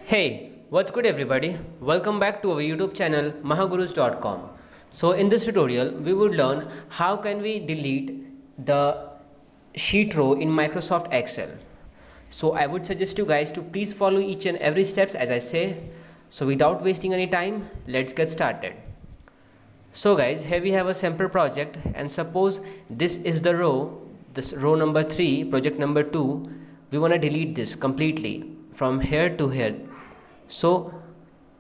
Hey, what's good everybody? Welcome back to our YouTube channel mahagurus.com. So in this tutorial we would learn how can we delete the sheet row in Microsoft Excel. So I would suggest you guys to please follow each and every steps as I say. So without wasting any time, let's get started. So guys, here we have a sample project and suppose this is the row, this row number 3, project number 2. We want to delete this completely from here to here. So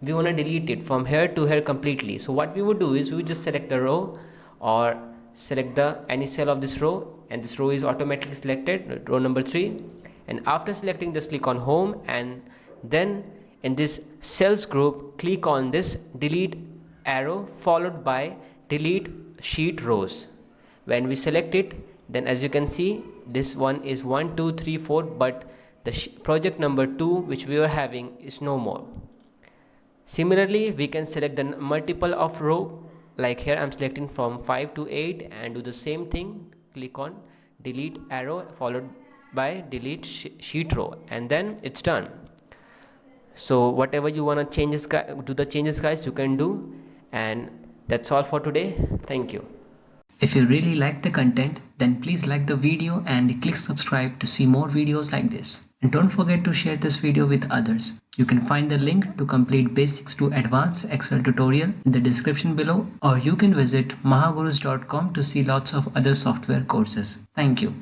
we want to delete it from here to here completely. So what we would do is we would just select the row or select the any cell of this row, and this row is automatically selected, row number 3. And after selecting, just click on home, and then in this cells group click on this delete arrow followed by delete sheet rows. When we select it, then as you can see, this one is 1 2 3 4, but the project number 2 which we were having is no more. Similarly, we can select the multiple of row, like here I'm selecting from 5 to 8 and do the same thing. Click on delete arrow followed by delete sheet row, and then it's done. So whatever you want to changes, do the changes guys, you can do. And that's all for today. Thank you. If you really like the content, then please like the video and click subscribe to see more videos like this. And don't forget to share this video with others. You can find the link to complete basics to advanced Excel tutorial in the description below, or you can visit mahagurus.com to see lots of other software courses. Thank you.